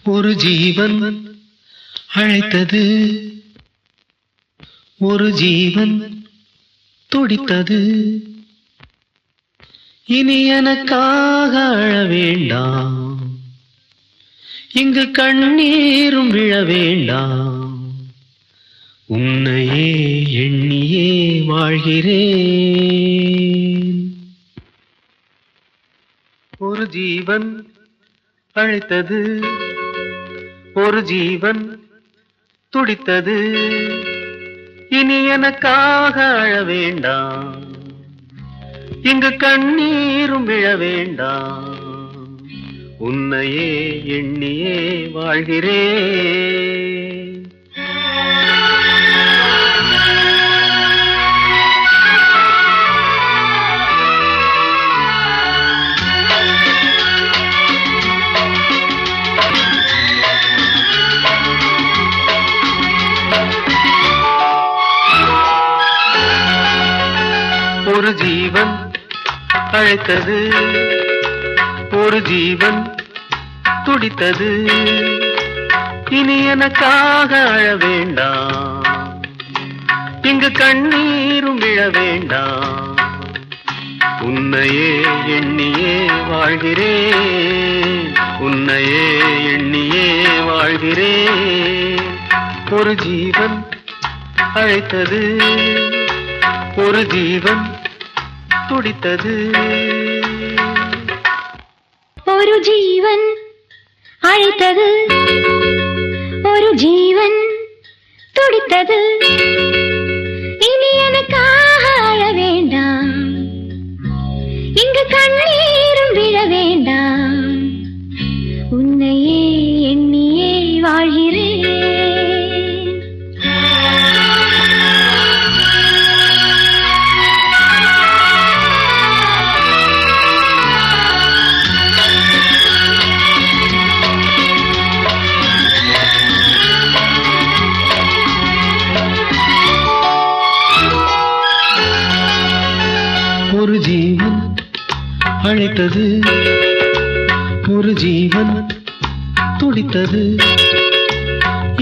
ஒரு ஜீவன் அழைத்தது, ஒரு ஜீவன் துடித்தது. இனி எனக்காக அழ வேண்டாம், இங்கு கண்ணீரும் விழ வேண்டாம். உன்னையே எண்ணியே வாழ்கிறேன். ஒரு ஜீவன் அழைத்தது, ஒரு ஜீவன் துடித்தது. இனி எனக்காக அழ வேண்டாம், இங்கு கண்ணீரும் விழ வேண்டாம். உன்னையே எண்ணியே வாழ்கிறேன். ஒரு ஜீவன் அழைத்தது, ஒரு ஜீவன் துடித்தது. இனி எனக்காக அழ வேண்டாம், இங்கு கண்ணீரும் விழ வேண்டாம். உன்னையே எண்ணியே வாழ்கிறேன், உன்னையே எண்ணியே வாழ்கிறேன். ஒரு ஜீவன் அழைத்தது, ஒரு ஜீவன் துடித்தது. ஒரு ஜீவன் அழைத்தது, ஒரு ஜீவன் துடித்தது. இனி எனக்காக அழ வேண்டாம், இங்கு கண்ணீரும் விழ வேண்டாம். உன்னையே எண்ணியே வாழ்கிறேன். ஒரு ஜீவன் அழைத்தது, ஒரு ஜீவன் துடித்தது.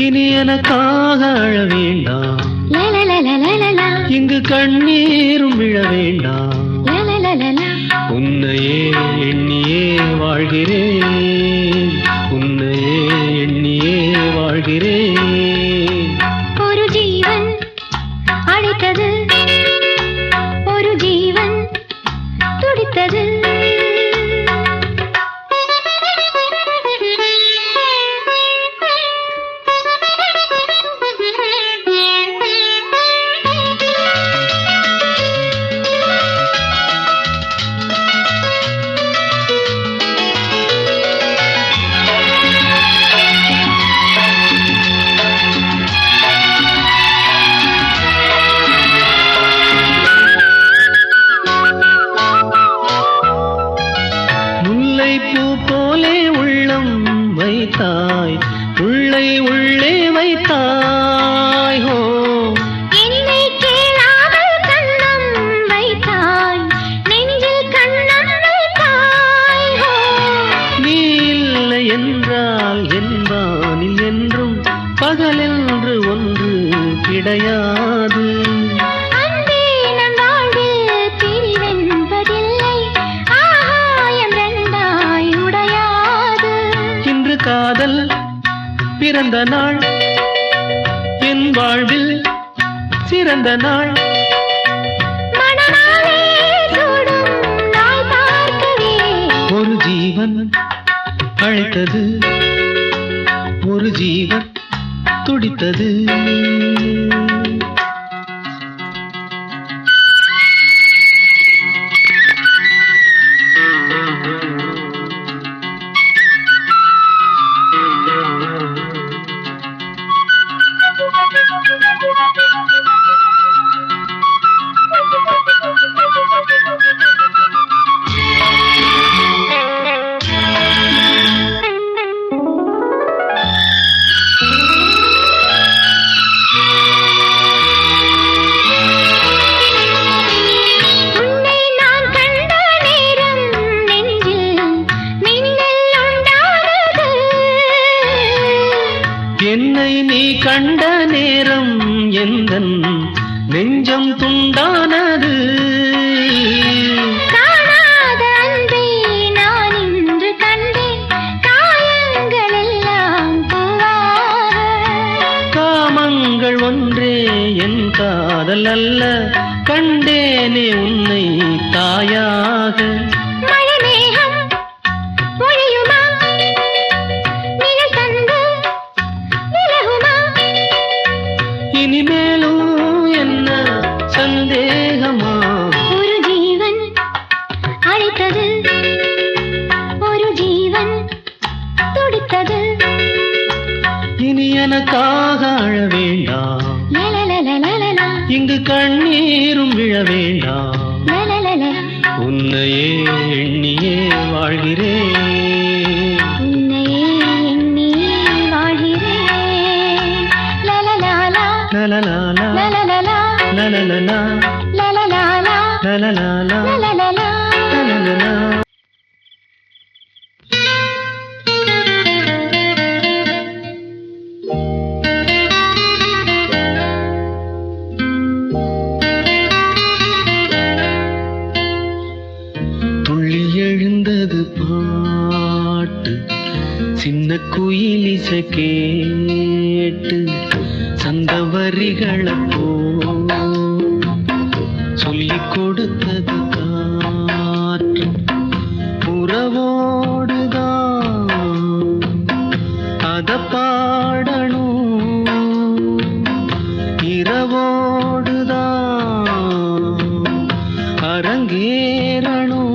இனி எனக்காக அழ வேண்டாம், இங்கு கண்ணீரும் விழ வேண்டாம். உன்னையே எண்ணியே வாழ்கிறேன், உன்னையே எண்ணியே வாழ்கிறேன். ஒரு ஜீவன் அழைத்தது, ஒரு ஜீவன் துடித்தது. பூ போலே உள்ளம் வைத்தாய், உள்ளை உள்ளே வைத்தாய். ஹோ, என்னை கேளாமல் கண்ணம் வைத்தாய், நெஞ்சில் கண்ணம் வைத்தாய். ஹோ, நீ இல்லை என்றால் என் வானில் என்றும் பகலென்று ஒன்று கிடையாது. காதல் பிறந்த நாள், என் வாழ்வில் சிறந்த நாள். ஒரு ஜீவன் அழைத்தது, ஒரு ஜீவன் துடித்தது. எனக்காக அழ வேண்டாம், லலலலலலலா, இங்கு கண்ணீரும் விழ வேண்டாம். லலலல, உன்னையே எண்ணியே வாழ்கிறேன், உன்னையே எண்ணி வாழ்கிறேன். லலலாலா, லலலாலா, லலலலா, லலலலா, லலலாலா, லலலாலா, லலலலா. லலலலா. துள்ளி எழுந்தது பாட்டு, சின்ன குயில் இசை கேட்டு, சந்த வரிகளை போ சொல்லிக் கொடுத்தது காற்று. உறவோடுதான் அத பாடணும், இரவோடுதான் அரங்கேறணும்.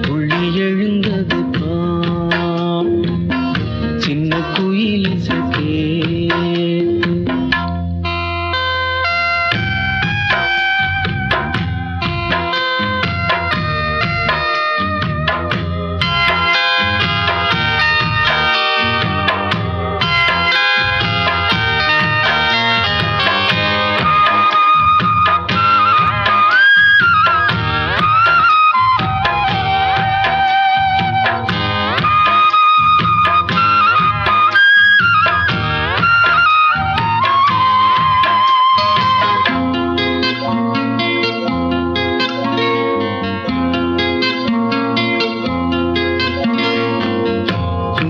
துள்ளி எழுந்தது பாட்டு, சின்ன குயில் இசை கேட்டு.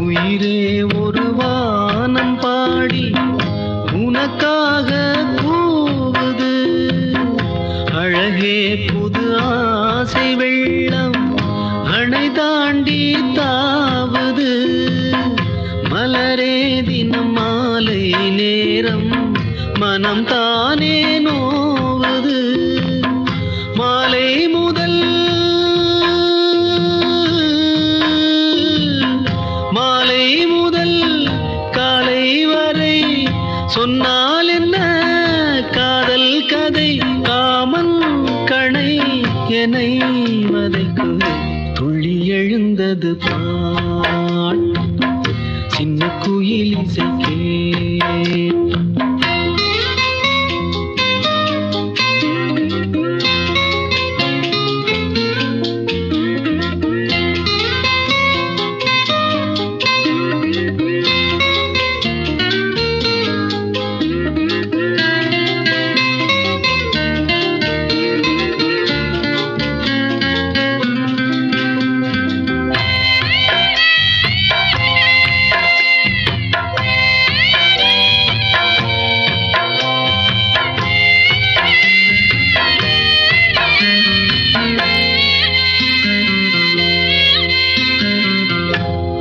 உயிரே ஒரு வானம் பாடி உனக்காக கூவுது, அழகே புது ஆசை வெள்ளம் அணை தாண்டி தாவுது. மலரே தினம் மாலை நேரம் மனம் தானே நோவுது. மாலை முதல் மாலை முதல் காலை வரை சொன்னால் என்ன காதல் கதை, காமன் கணை என்னை வதைக்குது. துள்ளி எழுந்தது பாட்டு, சின்ன குயில் இசை கேட்டு.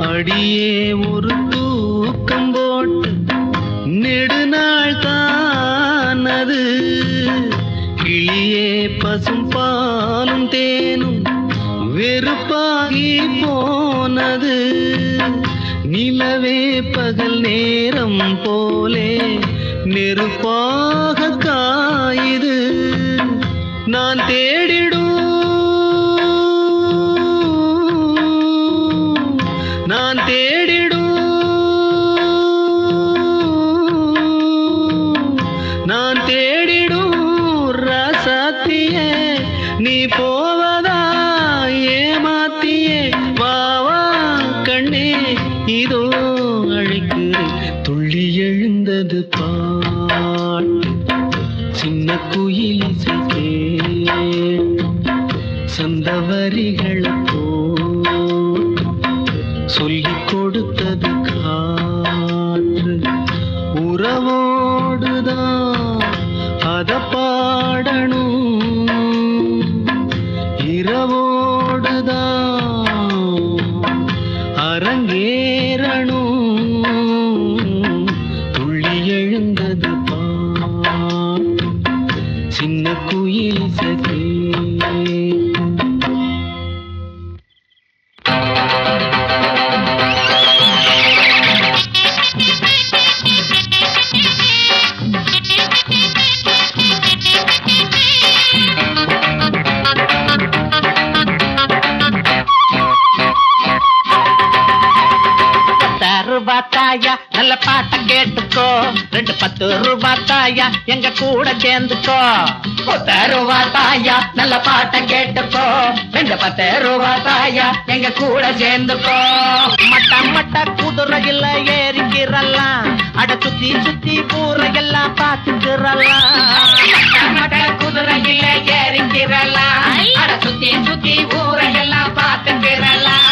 அடியே ஒரு தூக்கம் போட்டு நெடுநாள் தானது, கிளியே பசும் பாலும் தேனும் வெறுப்பாகி போனது. நிலவே பகல் நேரம் போலே நெருப்பாக காயுது. நான் தேடிடும் நான் தேடிடும் நான் தேடிடும் ராசாத்தியே, நீ போவதா ஏமாத்தியே. வாவா கண்ணே இதோ அழைக்கிறேன். துள்ளி எழுந்தது பாட்டு, சின்ன குயில் இசை கேட்டு, சந்த வரிகளை சொல்லிக் கொடுத்தது காற்று. உறவோடுதான் அத பாடணும், இரவோடுதான் அரங்கேறணும். துள்ளி எழுந்தது பாட்டு, சின்ன குயில் இசை கேட்டு. தாயா நல்ல பாட்ட கேட்டுக்கோ 2 10 ரூபா தாயா எங்க கூட சேர்ந்துக்கோ 10 ரூபா தாயா நல்ல பாட்ட கேட்டுக்கோ 2 10 ரூபா தாயா எங்க கூட சேர்ந்துக்கோ மட்ட மட்ட குதிரையில ஏறிக்கிறலாம் அட சுத்தி சுத்தி ஊரையெல்லாம் பார்த்துக்கிறலாம் மட்ட குதிரையில ஏறிக்கிறலாம் அட சுத்தி சுத்தி ஊரையெல்லாம் பார்த்துக்கிறலாம்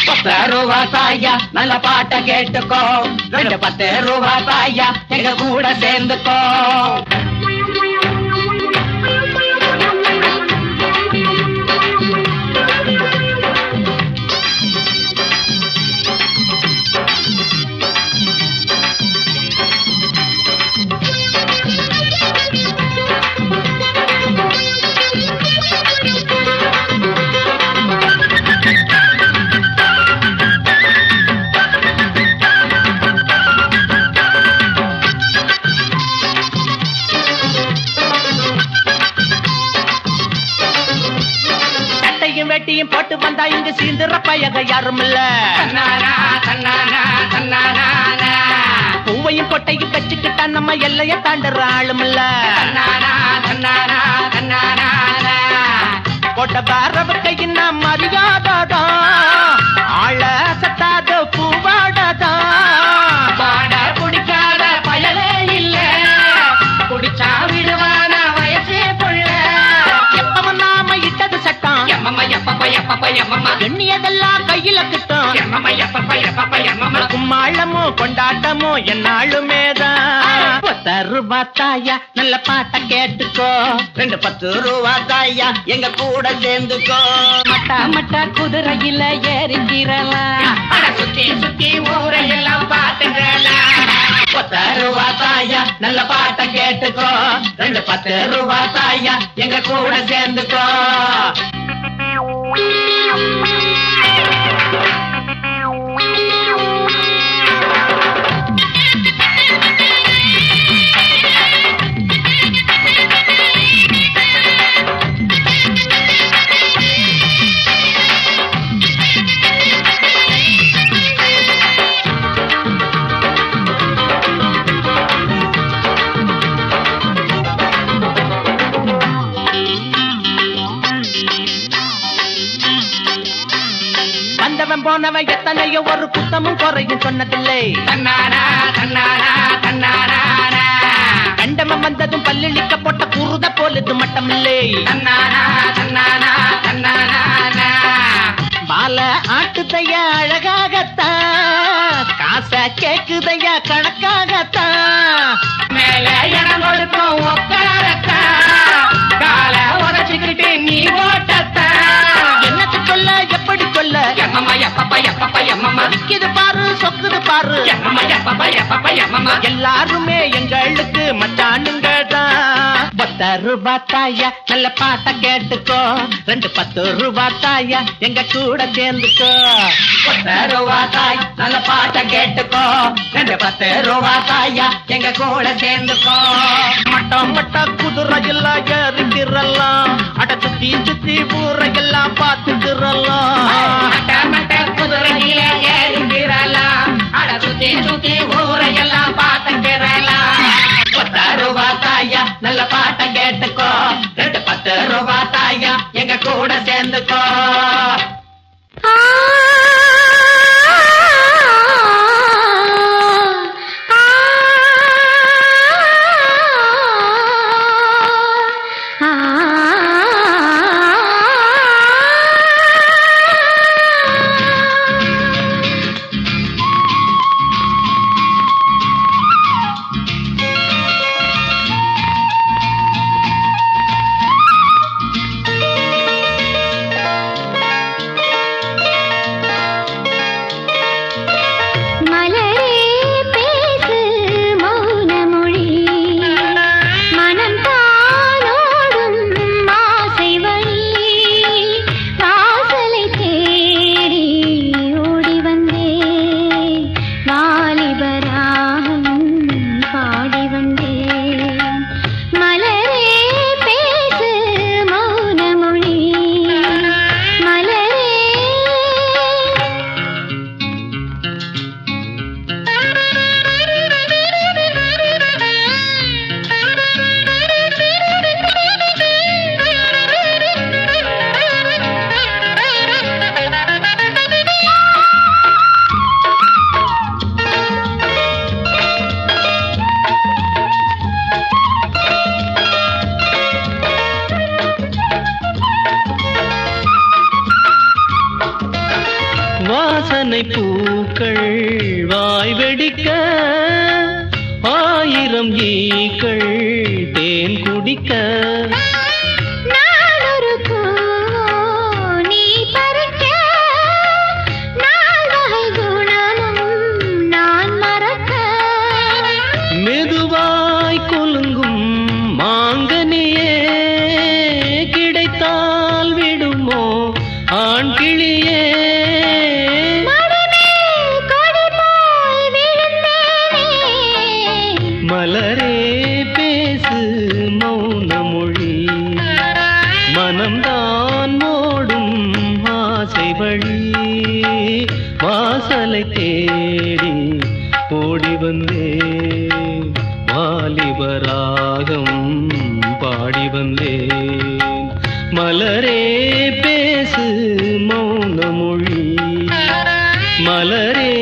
10 ரூபா தாயா நல்ல பாட்ட கேட்டுக்கோ 2 10 ரூபா தாயா எங்க கூட சேர்ந்துக்கோ வெட்டியும் போட்டு வந்தா இங்க சீந்திர பயக யாரும் இல்ல பூவையும் பொட்டையும் வச்சுக்கிட்டா நம்ம எல்லைய தாண்டுற ஆளும் இல்ல போட்ட பாரவக்கையின் மரியாதா ஆள சத்தாத பூவாடதா பாட குடிக்காத பயலே இல்ல குடிச்சா விடுவான வயசே புள்ள எப்பவன் நாம இட்டது சட்டம் எண்ணியதெல்லாம் கையில கிட்டும் கும்மாளமோ கொண்டாட்டமோ என்னாலுமேதான் 10 ரூபா தாயா நல்ல பாட்ட கேட்டுக்கோ 2 10 ரூபா தாயா எங்க கூட சேர்ந்துக்கோ மட்டா மட்டா குதிரையில ஏறிக்கிறலாம் சுத்தி சுத்தி ஊரையெல்லாம் பார்த்துக்கலாம் 10 ரூபா தாயா நல்ல பாட்ட கேட்டுக்கோ 2 10 ரூபா தாயா எங்க கூட சேர்ந்துக்கோ போனவன் எத்தனையோ ஒரு குத்தமும் குறையும் சொன்னதில்லை கண்டம வந்ததும் பல்லிழிக்க போட்ட குருத போலது மட்டமில்லை பால ஆட்டுதையா அழகாகத்தான் காச கேக்குதையா கணக்காகத்தான் மேல இடம் கொடுக்கும் உட்காரத்தான் கால உதச்சுக்கிட்டு நீ ஓட்டத்தான் என்னத்து சொல்ல எப்படி சொல்ல விக்குது பாரு சொக்குது பாரு எல்லாருமே எங்களுக்கு மச்சானுங்க தான் 10 ரூபா தாயா நல்ல பாட்ட கேட்டுக்கோ 2 10 ரூபா தாயா எங்க கூட சேர்ந்துக்கோ 10 ரூபா தாய் நல்ல பாட்ட கேட்டுக்கோ 2 10 ரூபா தாயா எங்க கூட சேர்ந்துக்கோ மட்டம் மட்ட குதிரையில ஏறிக்கிறலாம் அட சுத்தி சுத்தி ஊரையெல்லாம் பார்த்துக்கிறலாம் குதிரையில ஏறிக்கிறலாம் அட சுத்தி சுத்தி ஊரையெல்லாம் பார்த்துக்கிறலாம் 10 ரூபா தாயா நல்ல பாட்ட கேட்டுக்கோ 2 10 ரூபா தாயா எங்க கூட சேர்ந்துக்கோ எத்தனை பூக்கள் வாய் வெடிக்க, ஆயிரம் ஈக்கள் தேன் குடிக்க. நான் ஒரு பூவோ நீ பறிக்க, நால்வகை குணமும் நான் மறக்க. மெதுவாய் கொலுங்கும் மாங்கனியே, கிடைத்தால் விடுமோ ஆண் கிளியே. மலரே பேசு மௌன மொழி, மனம்தான் ஓடும் ஆசை வழி. வாசலை தேடி ஓடி வந்தேன், வாலிபராகம் பாடி வந்தேன். மலரே பேசு மௌன மொழி, மலரே.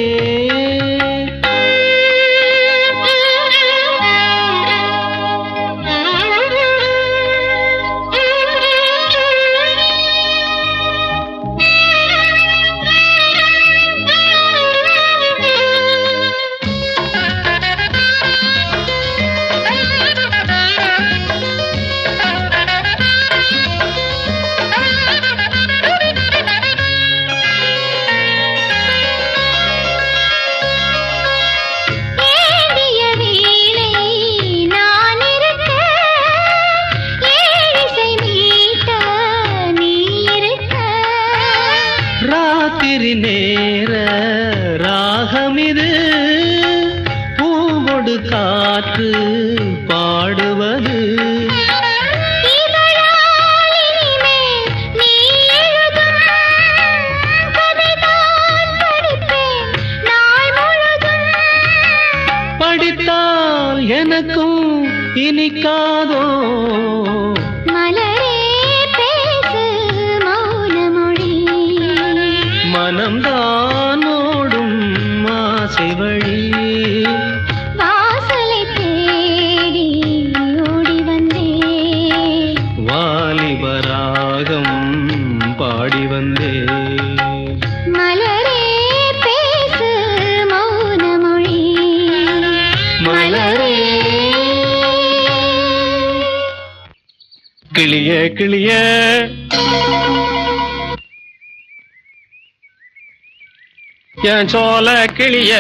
ராத்திரி நேர ராகமிது, பூவொடு காற்று பாடுவது. படித்தால் எனக்கும் இனிக்காதோ. மனம்தான் ஓடும் ஆசை வழி. வாசலை தேடி ஓடி வந்தேன், வாலிபராகம் பாடி வந்தேன். மலரே பேசு மௌன மொழி, மலரே. கிளிய கிளிய என் சோல கிளிய,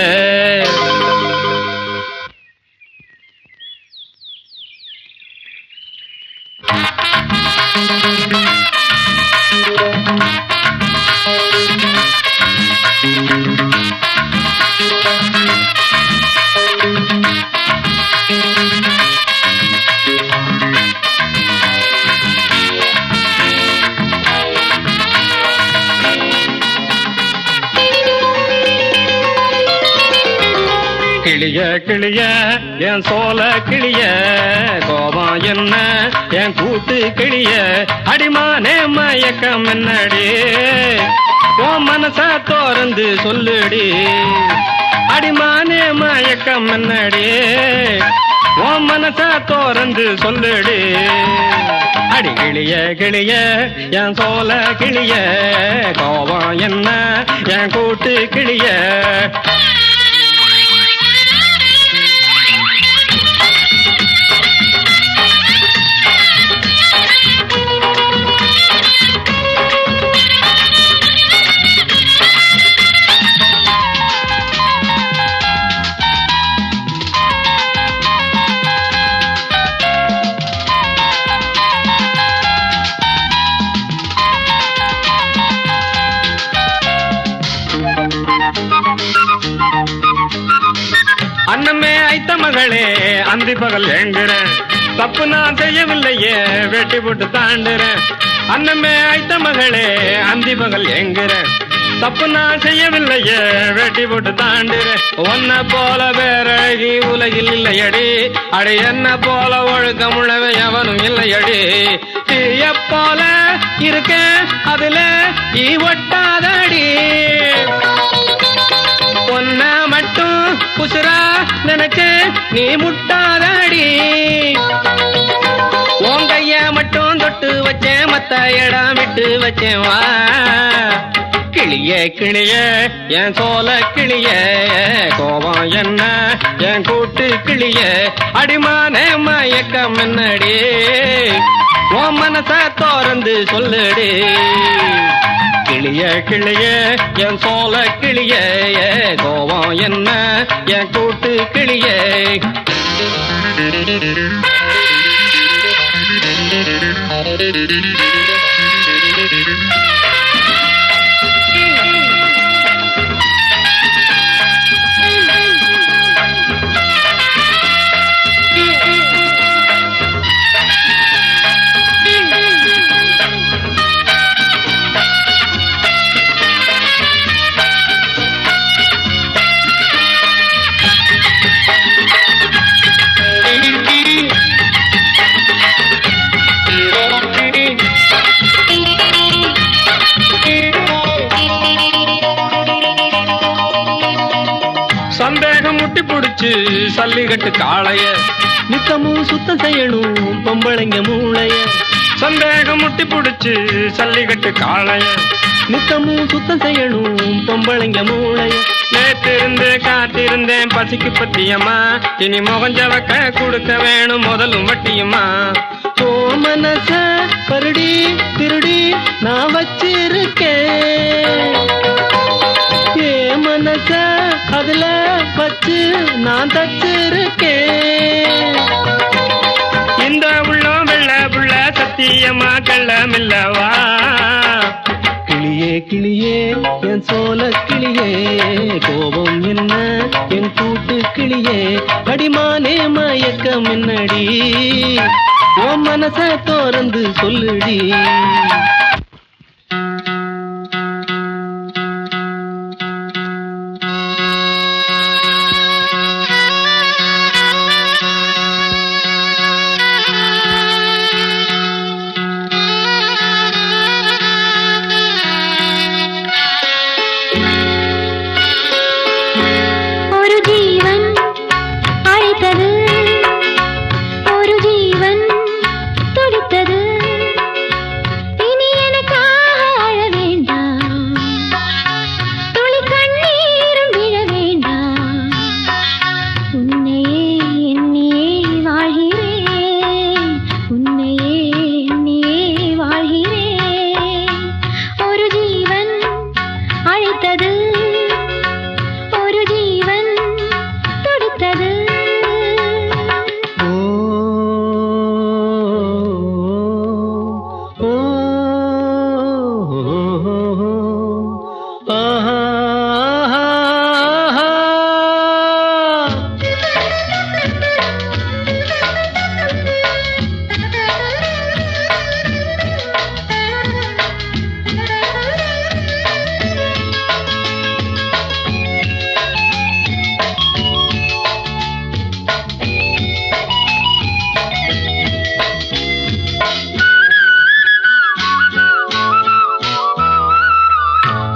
கிளிய கிளிய என் சோல கிளிய, கோபம் என்ன என் கூட்டு கிளிய. அடிமானே மயக்கம் என்னடி, உன் மனச தோறந்து சொல்லுடி. அடிமானே மயக்கம் என்னடி, உன் மனச தோறந்து சொல்லுடி. அடி கிளிய கிளிய என் சோல கிளிய, கோபம் என்ன என் கூட்டு கிளிய. அன்னமே ஐத்த மகளே அந்தி பகல் ஏங்குறேன், தப்பு நான் செய்யவில்லையே வெட்டி போட்டு தாண்டுறேன். அன்னமே ஐத்த மகளே அந்தி பகல் ஏங்குறேன், தப்பு நான் செய்யவில்லையே வெட்டி போட்டு தாண்டுறேன். உன்னை போல வேறழகி உலகில் இல்லையடி, அடி என்ன போல ஒழுக்கமுள்ளவ எவனும் இல்லையடி. தீய போல இருக்க அதுல ஈ ஒட்டாதடி, பொன்ன மட்டும் புசுரா நினைச்சு நீ முட்டாதடி. உன் கைய மட்டும் தொட்டு வச்சேன், மத்த இடம் விட்டு வச்சேன். வா கிளி கிளியே கிளியே என் சோல கிளியே கோபம் என்ன என் கூட்டு கிளியே அடிமானே மயக்கம் என்னடி உன் மனச தோறந்து சொல்லுடி கிளியே கிளியே என் சோல கிளியே கோபம் என்ன என் கூட்டு கிளியே சந்தேகம் முட்டி புடிச்சு சல்லிகட்டு காளைய நித்தமும் சுத்தம் செய்யணும் பொம்பளைங்க மூளைய சந்தேகம் முட்டி புடிச்சு சல்லிகட்டு காளைய நித்தமும் சுத்தம் செய்யணும் பொம்பளைங்க மூளைய நேத்திருந்து காத்திருந்தேன் பசிக்கு பத்தியம்மா இனி முகஞ்சவக்க கொடுக்க வேணும் முதலும் வட்டியம்மா ஓ மனச பருடி திருடி நான் வச்சிருக்கேன் ஏ மனச அதுல வச்சு நான் தச்சிருக்கேன் இந்த உள்ளம் வெள்ள புள்ள சத்தியமா கள்ளமில்லவா கிளியே கிளியே என் சோல கிளியே கோபம் என்ன என் கூட்டு கிளியே அடிமானே மயக்கம் என்னடி உன் மனச தோறந்து சொல்லுடி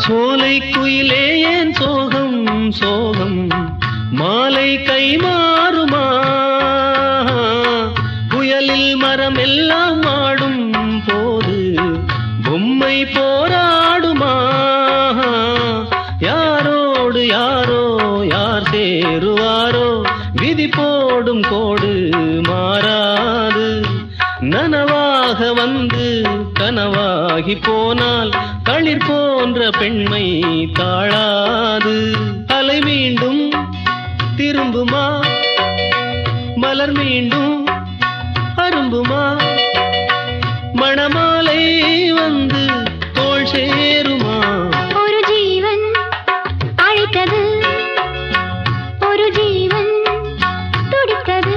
சோலை குயிலே ஏன் சோகம் சோகம் மாலை கை மாறுமா புயலில் மரம் எல்லாம் ஆடும் போது பொம்மை போராடுமா யாரோடு யாரோ யார் சேருவாரோ விதி போடும் கோடு மாறாது நனவாக வந்து கனவாகி போனால் களிர் போன்ற பெண்மை தாழாது அலை மீண்டும் திரும்புமா மலர் மீண்டும் அரும்புமா மணமாலை வந்து தோள் சேருமா ஒரு ஜீவன் அழைத்தது ஒரு ஜீவன் துடித்தது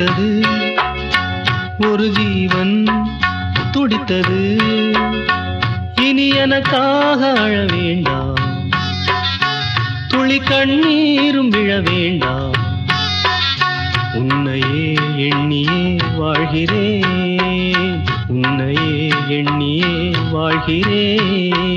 துடித்தது ஒரு ஜீவன் துடித்தது இனி எனக்காக அழ வேண்டாம் துளி கண்ணீரும் விழ வேண்டாம் உன்னையே எண்ணியே வாழ்கிறேன் உன்னையே எண்ணியே வாழ்கிறேன்